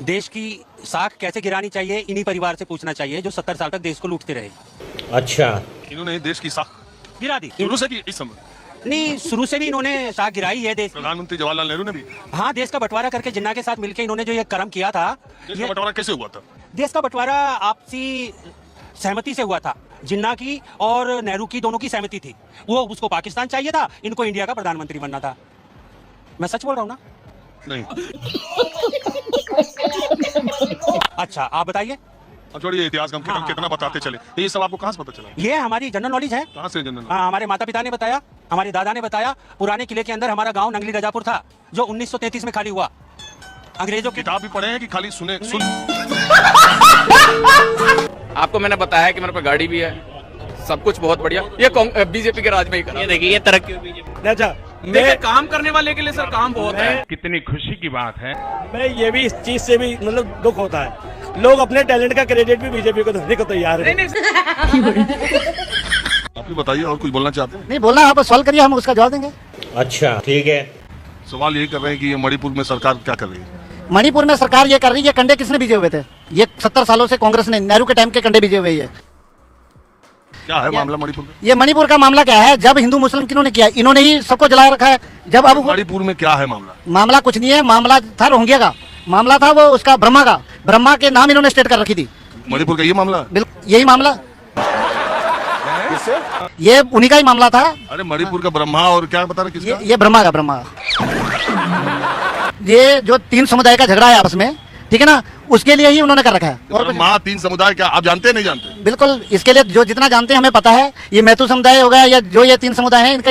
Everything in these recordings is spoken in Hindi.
देश की साख कैसे गिरानी चाहिए इन्हीं परिवार से पूछना चाहिए जो 70 साल तक देश को लूटते रहे। अच्छा, इन्होंने देश की साख गिरा दी शुरू से की इस समय नहीं, शुरू से भी इन्होंने साख गिराई है देश। प्रधानमंत्री जवाहरलाल नेहरू ने भी। हाँ, देश का बंटवारा करके जिन्ना के साथ मिलकर इन्होंने जो ये कर्म किया था। देश का बंटवारा कैसे हुआ था? देश का बंटवारा आपसी सहमति से हुआ था। जिन्ना की और नेहरू की दोनों की सहमति थी। वो उसको पाकिस्तान चाहिए था, इनको इंडिया का प्रधानमंत्री बनना था। मैं सच बोल रहा हूँ ना? नहीं। अच्छा, आप बताइए। अब छोड़िए इतिहास का, हम कितना बताते चले, ये सब आपको कहाँ से पता चला? ये हमारी जनरल नॉलेज है। कहाँ से जनरल? हाँ, हमारे माता पिता ने बताया, हमारे दादा ने बताया। पुराने किले के अंदर हमारा गांव नंगली रजापुर था जो 1933 में खाली हुआ। अंग्रेजों की किताब भी पढ़े हैं कि खाली सुने? सुन। आपको मैंने बताया कि मेरे पास गाड़ी भी है, सब कुछ बहुत बढ़िया। ये बीजेपी के राज में ही करा। ये देखिए, ये तरक्की हुई बीजेपी। अच्छा, देखिए काम करने वाले के लिए सर काम बहुत है। कितनी खुशी की बात है। मैं ये भी इस चीज से भी मतलब दुख होता है, लोग अपने टैलेंट का क्रेडिट भी बीजेपी को देने को तैयार है। आप भी बताइए, और कुछ बोलना चाहते हैं? नहीं बोलना, आप सवाल करिए, हम उसका जवाब देंगे। अच्छा, ठीक है। सवाल यही कर रहे हैं कि ये मणिपुर में सरकार क्या कर रही है? मणिपुर में सरकार ये कर रही है, कंडे किसने बीजे हुए थे? ये 70 सालों से कांग्रेस ने, नेहरू के टाइम के कंडे बीजे हुए है। क्या है मामला मणिपुर में? ये मणिपुर का मामला क्या है? जब हिंदू मुस्लिम किन्होंने किया, इन्होंने ही सबको जला रखा है। जब अब मणिपुर में क्या है मामला? मामला कुछ नहीं है, मामला था रोहिंग्या का मामला था, वो उसका ब्रह्मा का, ब्रह्मा के नाम इन्होंने स्टेट कर रखी थी। मणिपुर का ये मामला? बिल्कुल यही मामला, ये उन्हीं का ही मामला था। अरे मणिपुर का ब्रह्मा और क्या बता रहे, किसका? ये ब्रह्मा का, ब्रह्मा ये जो 3 समुदाय का झगड़ा है आपस में, ठीक है ना, उसके लिए ही उन्होंने कर रखा है। और ब्रह्मा 3 समुदाय क्या आप जानते हैं नहीं जानते? बिल्कुल, इसके लिए जो जितना जानते हैं हमें पता है। ये मैथु समुदाय हो गया या जो ये 3 समुदाय हैं इनके।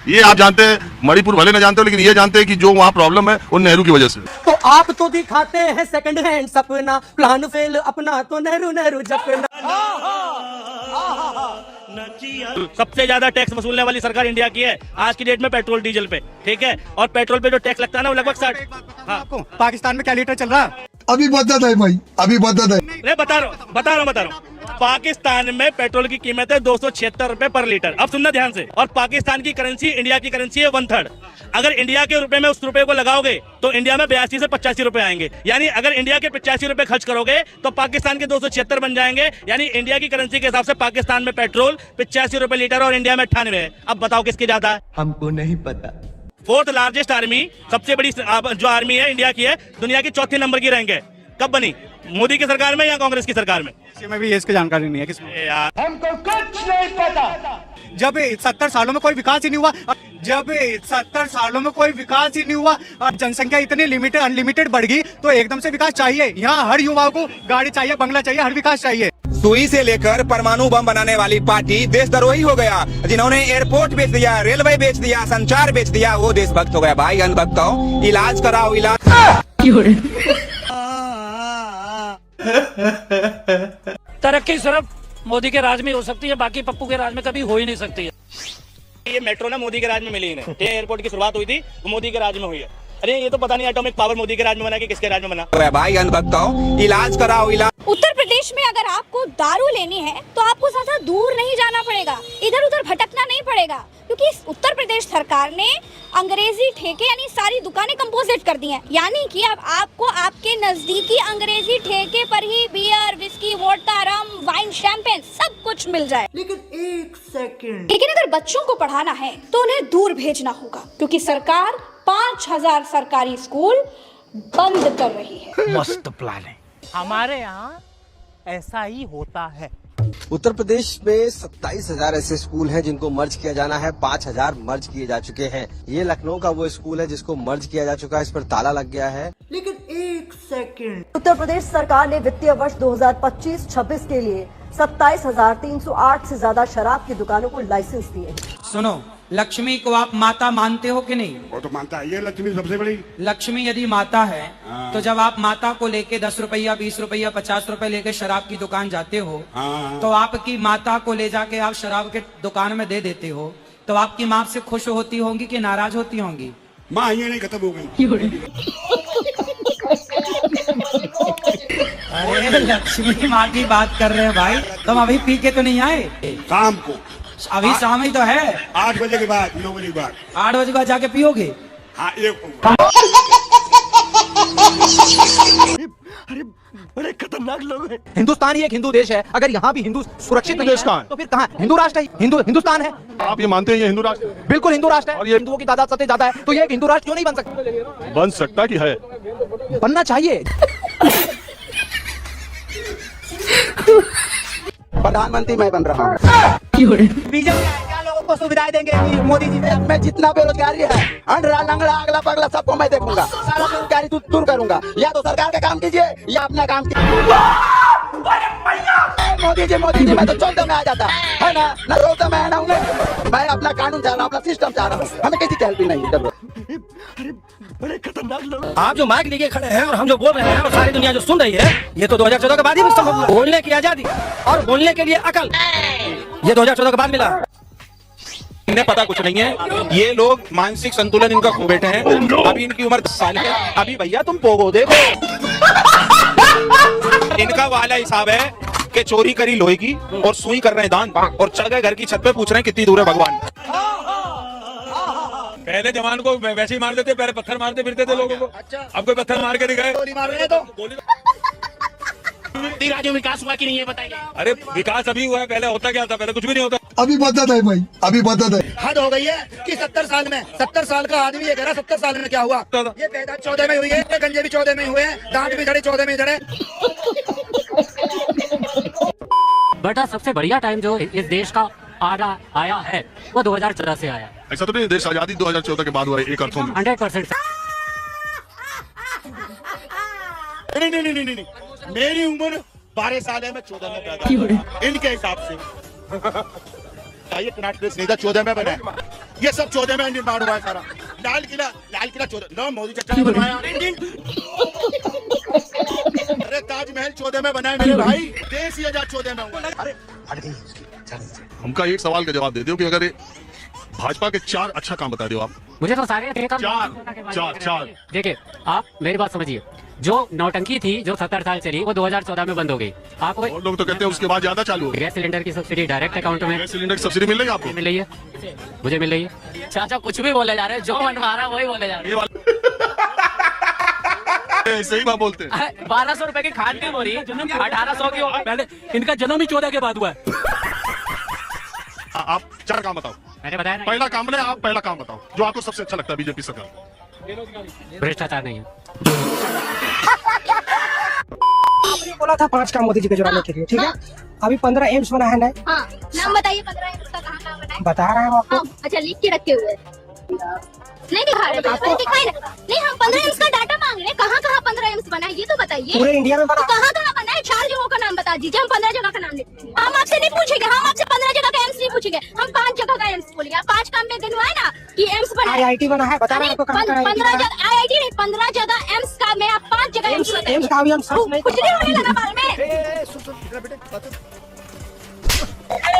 ये आप जानते हैं, मणिपुर भले न जानते हो, लेकिन ये जानते हैं कि जो वहाँ प्रॉब्लम है वो नेहरू की वजह से। तो आप तो दिखाते हैं सेकंड हैंड सपना, प्लान फेल अपना तो नेहरू नेहरू जपना। सबसे ज्यादा टैक्स वसूलने वाली सरकार इंडिया की है आज की डेट में पेट्रोल डीजल पे, ठीक है। और पेट्रोल पे जो टैक्स लगता है ना वो लगभग 60। हाँ, पाकिस्तान में क्या लीटर चल रहा है? अभी बदत है भाई, अभी बदत है। नहीं बता रहा हूँ। पाकिस्तान में पेट्रोल की कीमत है 276 रुपए पर लीटर। अब सुनना ध्यान से। और पाकिस्तान की करेंसी इंडिया की करेंसी है 1/3। अगर इंडिया के रुपए में उस रुपए को लगाओगे तो इंडिया में 82 से 85 रुपए आएंगे। यानी अगर इंडिया के 85 रुपए खर्च करोगे तो पाकिस्तान के 276 बन जाएंगे। यानी इंडिया की करेंसी के हिसाब से पाकिस्तान में पेट्रोल 85 रुपए लीटर और इंडिया में 98 है। अब बताओ किसकी ज्यादा है? हमको नहीं पता। 4th लार्जेस्ट आर्मी, सबसे बड़ी जो आर्मी है इंडिया की है, दुनिया की 4थी नंबर की रैंक है। कब बनी? मोदी की सरकार में या कांग्रेस की सरकार में? इसमें भी इसकी जानकारी नहीं है किसमें। यार हमको कुछ नहीं पता। जब 70 सालों में कोई विकास ही नहीं हुआ, जब 70 सालों में कोई विकास ही नहीं हुआ और जनसंख्या इतनी लिमिटेड अनलिमिटेड बढ़ गई तो एकदम से विकास चाहिए। यहाँ हर युवाओं को गाड़ी चाहिए, बंगला चाहिए, हर विकास चाहिए। सुई से लेकर परमाणु बम बनाने वाली पार्टी देशद्रोही हो गया। जिन्होंने एयरपोर्ट बेच दिया, रेलवे बेच दिया, संचार बेच दिया, वो देशभक्त हो गया। भाई अंधभक्तों, इलाज कराओ, इलाज। तरक्की सिर्फ मोदी के राज में हो सकती है, बाकी पप्पू के राज में कभी हो ही नहीं सकती है। ये मेट्रो ना मोदी के राज में मिली है। एयरपोर्ट की शुरुआत हुई थी वो मोदी के राज में हुई है। अरे ये तो पता नहीं एटॉमिक पावर मोदी के राज में बना कि किसके राज में बना। भाई अंधभक्तों, इलाज कराओ, इलाज। उत्तर प्रदेश में अगर आपको दारू लेनी है तो आपको ज्यादा दूर नहीं जाना पड़ेगा, इधर उधर भटकना नहीं पड़ेगा, क्योंकि उत्तर प्रदेश सरकार ने अंग्रेजी ठेके यानी सारी दुकानें कंपोजिट कर दी हैं। यानी कि अब आपको आपके नजदीकी अंग्रेजी ठेके पर ही बियर, विस्की, वोडका, रम, वाइन, शैंपेन सब कुछ मिल जाए। लेकिन एक सेकंड, लेकिन अगर बच्चों को पढ़ाना है तो उन्हें दूर भेजना होगा, क्योंकि सरकार 5000 सरकारी स्कूल बंद कर रही है। मस्त प्लान है। हमारे यहाँ ऐसा ही होता है। उत्तर प्रदेश में 27,000 ऐसे स्कूल हैं जिनको मर्ज किया जाना है। 5,000 मर्ज किए जा चुके हैं। ये लखनऊ का वो स्कूल है जिसको मर्ज किया जा चुका है, इस पर ताला लग गया है। लेकिन एक सेकंड, उत्तर प्रदेश सरकार ने वित्तीय वर्ष 2025-26 के लिए 27,308 से ज्यादा शराब की दुकानों को लाइसेंस दिए। सुनो, लक्ष्मी को आप माता मानते हो कि नहीं? वो तो मानता है, ये लक्ष्मी सबसे बड़ी। लक्ष्मी यदि माता है तो जब आप माता को लेके 10 रुपया, 20 रुपया, 50 रुपए लेके शराब की दुकान जाते हो, तो आपकी माता को ले जाके आप शराब के दुकान में दे देते हो, तो आपकी माँ से खुश होती होंगी कि नाराज होती होंगी? माँ ये नहीं, खत्म हो गई। अरे लक्ष्मी माँ की बात कर रहे हैं भाई, तुम अभी पी के तो नहीं आए? शाम को, अभी शाम ही तो है। 8 बजे के बाद, 9 बजे के बाद। 8 बजे के बाद जाके पियोगे? हाँ ये बड़े खतरनाक लोग हैं। हिंदुस्तान ही एक हिंदू देश है, अगर यहाँ भी हिंदू सुरक्षित नहीं है तो फिर कहाँ हिंदू राष्ट्र है? हिंदुस्तान है। आप ये मानते हैं ये हिंदू राष्ट्र है? बिल्कुल हिंदू राष्ट्र है और ये हिंदुओं की तादाद सबसे ज्यादा है, तो ये एक हिंदू राष्ट्र क्यों नहीं बन सकता? बन सकता कि है? बनना चाहिए। प्रधानमंत्री मैं बन रहा हूँ। बीजेपी क्या लोगों को सुविधाएं देंगे कि मोदी जी मैं जितना बेरोजगारी है अंडरा लंगड़ा अगला पगला सबको मैं देखूंगा, सारा बेरोजगारी दूर करूंगा। या तो सरकार का काम कीजिए या अपना काम कीजिए। मोदी जी मैं तो 14 में आ जाता है ना 14 में ना मैं अपना कानून चाह रहा हूँ, अपना सिस्टम चाह रहा हूँ, हमें किसी की हेल्प नहीं जरूरत। बड़े खतरनाक लोग। आप जो माइक लेके खड़े हैं और हम जो बोल रहे हैं और सारी दुनिया जो सुन रही है, ये तो 2014 के बाद ही संभव हुआ। बोलने की आजादी और बोलने के लिए अकल, ये 2014 के बाद मिला। इन्हें पता कुछ नहीं है, ये लोग मानसिक संतुलन इनका खो बैठे हैं। अभी इनकी उम्र 10 साल है, अभी भैया तुम पोगो देखो। इनका वाला हिसाब है कि चोरी करी लोहे की और सुई कर रहे हैं दान, और चढ़ गए घर की छत पे पूछ रहे हैं कितनी दूर है भगवान। पहले जवान को वैसे ही मार देते, पहले पत्थर मारते फिरते थे लोगों को। अब कोई पत्थर मार के दिखाए? गोली मार रहे हैं तो राज्यों में विकास हुआ कि नहीं, ये बताइए। अरे विकास अभी हुआ है, पहले होता क्या था? पहले कुछ भी नहीं होता। अभी बदत है भाई, अभी बदत है। हद हो गई है कि 70 साल का आदमी ये कह रहा 70 साल में क्या हुआ? ये पैदा 14 में हुई है, गंजे भी 14 में हुए हैं, दांत भी झड़े 14 में झड़े। बेटा सबसे बढ़िया टाइम जो इस देश का आया है वो 2014 से आया। ऐसा तो नहीं, देश आजादी 2014 के बाद हुआ है एक अर्थों में। 100%। नहीं, मेरी उम्र 12 साल है, मैं 14 में पैदा हुआ इनके हिसाब से। ये कर्नाटक देश नहीं था, 14 में बना है। ये सब 14 में निर्माण हुआ है सारा। लाल किला 14 मोदी चचा ने बनवाया। अरे ताजमहल 14 में बना है मेरे भाई, देश ही आजाद 14 में हुआ। अरे हमका एक सवाल का जवाब दे दो कि अगर ये भाजपा के 4 अच्छा काम बता दो आप। मुझे तो सारे चार। देखिए आप मेरी बात समझिए, जो नौटंकी थी जो 70 साल चली वो 2014 में बंद हो गई। आपको और लोग तो कहते हैं उसके बाद ज्यादा चालू हो। गैस सिलेंडर की सब्सिडी डायरेक्ट अकाउंट में, गैस सिलेंडर की सब्सिडी मिल रही है आपको? मिल रही है, मुझे मिल रही है। चाचा कुछ भी बोले जा रहे हैं, जो मन आ रहा है वही बोले जा रहे हैं। सही बात बोलते हैं। 1200 रुपए की खाद क्यों हो रही है? 1800 की हो पहले, इनका जन्म ही 14 के बाद हुआ है। आप 4 काम बताओ। मैंने बताया ना, पहला काम नहीं, आप पहला काम बताओ जो आपको सबसे अच्छा लगता है बीजेपी सरकार। भ्रष्टाचार नहीं है। आपने बोला था 5 काम मोदी जी के जुड़ाने के लिए, ठीक है? अभी 15 एम्स बना है ना? हाँ, नाम बताइए 15 एम्स का कहाँ बना है? बता रहे हैं आपको। हाँ, अच्छा लिख के रखे हुए नहीं दिखा रहे, दिखाई नहीं। हम 15 एम्स का डाटा मांग रहे हैं, कहाँ 15 एम्स बना है ये तो बताइए। पूरे इंडिया में बना? कहाँ बना है? 4 जगहों का नाम बता दीजिए, हम 15 जगह का नाम लिखेंगे। हम आपसे नहीं पूछेंगे, हम आपसे 15 जगह का एम्स नहीं पूछेंगे, हम 5 जगह का एम्स बोलेंगे। आप 5 काम में गिनवाए ना कि एम्स बना है। IIT बना है, बता रहे हैं आपको कहाँ 15 जगह IIT नहीं, 15 जगह एम्स का मैं आप 5 जगह एम्स एम्स का भी हम सर्च नहीं कुछ नहीं होने लगा बाल में।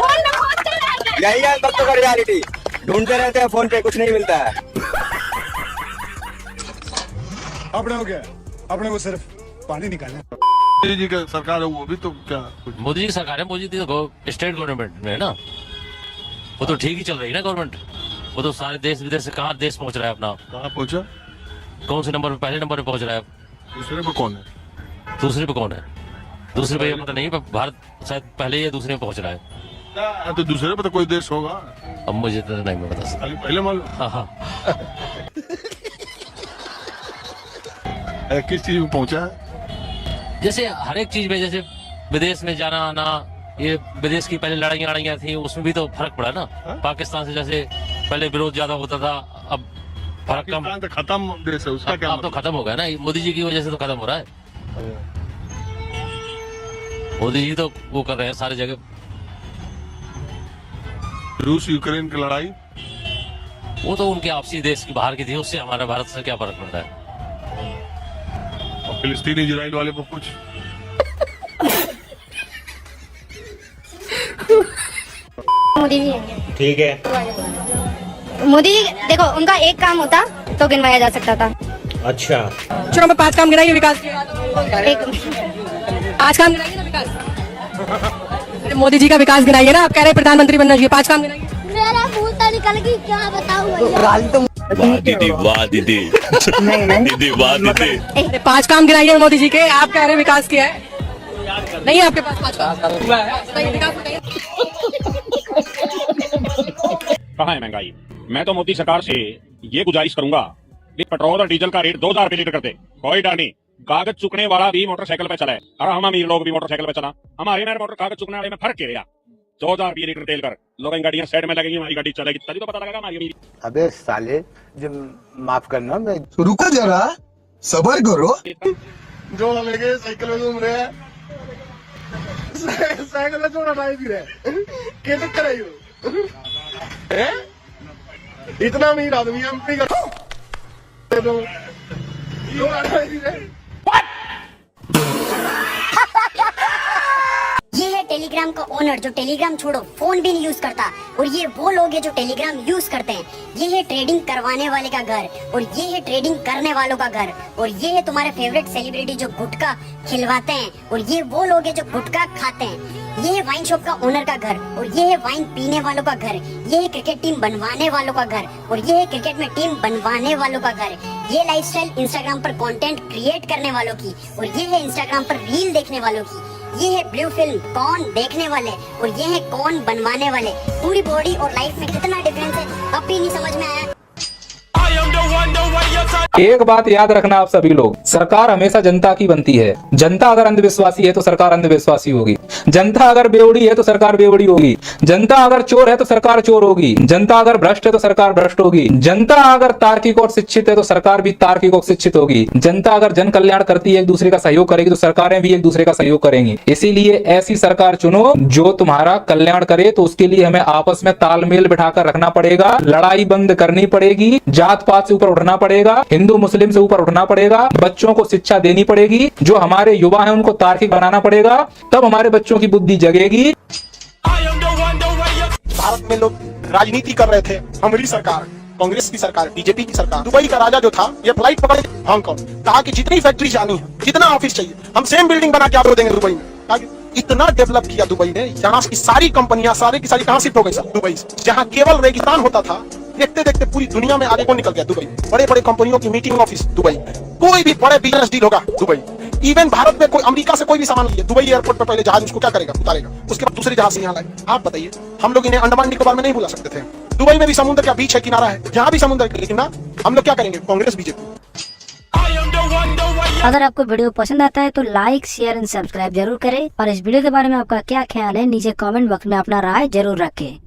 फोन में फोन चल रहा है। यही है भक्तों का रियलिटी, ढूंढते रहते हैं फोन पे, कुछ नहीं मिलता है। अपने हो गया, अपने को सिर्फ पानी निकालना। मोदी जी का सरकार है वो भी तो क्या? मोदी जी की सरकार है, मोदी जी तो स्टेट गवर्नमेंट में है ना, वो तो ठीक ही चल रही है ना गवर्नमेंट। वो तो सारे देश विदेश से कहाँ देश पहुंच रहा है अपना। कहाँ पहुंचा? कौन से नंबर पे? पहले नंबर पे पहुंच रहा है। दूसरे पे कौन है? दूसरे पे कौन है? दूसरे पे पता नहीं, भारत शायद पहले या दूसरे में पहुंच रहा है। तो दूसरे पे तो कोई देश होगा। अब मुझे तो नहीं पता, पहले मालूम। हाँ। किस चीज में पहुंचा है? जैसे हर एक चीज में, जैसे विदेश में जाना आना, ये विदेश की पहले लड़ाइयाँ थी उसमें भी तो फर्क पड़ा ना। पाकिस्तान से जैसे पहले विरोध ज्यादा होता था, अब फर्क कम। तो खत्म देश है उसका क्या? अब तो खत्म हो गया ना, मोदी जी की वजह से तो खत्म हो रहा है। मोदी जी तो वो कर रहे हैं सारी जगह। रूस यूक्रेन की लड़ाई वो तो उनके आपसी देश की बाहर की थी, उससे हमारे भारत से क्या फर्क पड़ता है? फिलिस्तीन इजराइल वाले को कुछ मोदी जी ठीक है। मोदी जी देखो, उनका एक काम होता तो गिनवाया जा सकता था। अच्छा चलो मैं 5 काम गिनाइए विकास के। एक 5 काम गिनाइए ना विकास। मोदी जी का विकास गिनाइए ना, आप कह रहे हैं प्रधानमंत्री बनना चाहिए, 5 काम गिनाइए। मेरा मुंह तो निकल गई, क्या बताऊं भैया। वाह दीदी, वाह दीदी, दीदी वाह दीदी। 5 काम गिनाइए मोदी जी के, आप कह रहे विकास किया है, नहीं आपके पास 5 काम। कहाँ है महंगाई? मैं तो मोदी सरकार से ये गुजारिश करूंगा कि पेट्रोल और डीजल का रेट 2000 रुपए लीटर कर दे। कोई डर नहीं, कागज चुकने वाला भी मोटरसाइकिल पे चला है और हम अमीर लोग भी मोटरसाइकिल पे चला। हमारे में मोटर कागज चुकने वाले में फर्क क्या? 14 रुपये लीटर तेल कर, लोग इन गाड़ियां साइड में लगेंगी, हमारी गाड़ी चलेगी, तभी तो पता लगेगा हमारी अमीरी। अबे साले, जब माफ करना, मैं रुको जरा, सबर करो। जो लगे साइकिल में घूम रहे हैं, साइकिल में जोड़ा ड्राइव भी रहे, क्या चक्कर है ये? इतना अमीर आदमी एमपी का ये है टेलीग्राम का ओनर जो टेलीग्राम छोड़ो फोन भी नहीं यूज करता, और ये वो लोग हैं जो टेलीग्राम यूज करते हैं। ये है ट्रेडिंग करवाने वाले का घर, और ये है ट्रेडिंग करने वालों का घर, और ये है तुम्हारे फेवरेट सेलिब्रिटी जो गुटखा खिलवाते हैं, और ये वो लोग हैं जो गुटखा खाते हैं। ये है वाइन शॉप का ओनर का घर, और ये है वाइन पीने वालों का घर। ये है क्रिकेट टीम बनवाने वालों का घर, और ये है क्रिकेट में टीम बनवाने वालों का घर। ये लाइफस्टाइल इंस्टाग्राम पर कंटेंट क्रिएट करने वालों की, और ये है इंस्टाग्राम पर रील देखने वालों की। ये है ब्लू फिल्म कौन देखने वाले, और ये है कौन बनवाने वाले। पूरी बॉडी और लाइफ में कितना डिफरेंस है अब भी नहीं समझ में आया। एक बात याद रखना आप सभी लोग, सरकार हमेशा जनता की बनती है। जनता अगर अंधविश्वासी है तो सरकार अंधविश्वासी होगी, जनता अगर बेवड़ी है तो सरकार बेवड़ी होगी, जनता अगर चोर है तो सरकार चोर होगी, जनता अगर भ्रष्ट है तो सरकार भ्रष्ट होगी, जनता अगर तार्किक और शिक्षित है तो सरकार भी तार्किक और शिक्षित होगी, जनता अगर जन कल्याण करती है, एक दूसरे का सहयोग करेगी, तो सरकारें भी एक दूसरे का सहयोग करेंगी। इसीलिए ऐसी सरकार चुनो जो तुम्हारा कल्याण करे। तो उसके लिए हमें आपस में तालमेल बिठाकर रखना पड़ेगा, लड़ाई बंद करनी पड़ेगी, जात पात से ऊपर उठना पड़ेगा, हिंदू मुस्लिम से ऊपर उठना पड़ेगा, बच्चों को शिक्षा देनी पड़ेगी, जो हमारे युवा हैं उनको तार्किक बनाना पड़ेगा, तब हमारे बच्चों की बुद्धि जगेगी। भारत में लोग राजनीति कर रहे थे, हमारी सरकार, कांग्रेस की सरकार, बीजेपी की सरकार। दुबई का राजा जो था, ये फ्लाइट पकड़े हांगकांग, कहा कि जितनी फैक्ट्री जानी है, जितना ऑफिस चाहिए, हम सेम बिल्डिंग बना के आपको देंगे दुबई में। इतना डेवलप किया दुबई ने, यहाँ की सारी कंपनियां सारी की सारी कहाँ शिफ्ट हो गई सर? दुबई से। जहाँ केवल रेगिस्तान होता था, देखते देखते पूरी दुनिया में आगे कौन निकल गया? दुबई। बड़े बड़े कंपनियों की मीटिंग ऑफिस दुबई, कोई भी बड़े बिजनेस डील होगा दुबई। इवन भारत में कोई अमेरिका से कोई भी सामान लिए, दुबई एयरपोर्ट पर पहले जहाज उसको क्या करेगा? उतारेगा, उसके बाद दूसरे जहाज से यहाँ लाए। आप बताइए, हम लोग इन्हें अंडमान निकोबार में नहीं बुला सकते थे? दुबई में भी समुद्र का बीच है, किनारा है, जहाँ भी समुद्र है, लेकिन ना हम लोग क्या करेंगे? कांग्रेस बीजेपी। अगर आपको वीडियो पसंद आता है तो लाइक शेयर एंड सब्सक्राइब जरूर करें, और इस वीडियो के बारे में आपका क्या ख्याल है नीचे कमेंट बॉक्स में अपना राय जरूर रखें।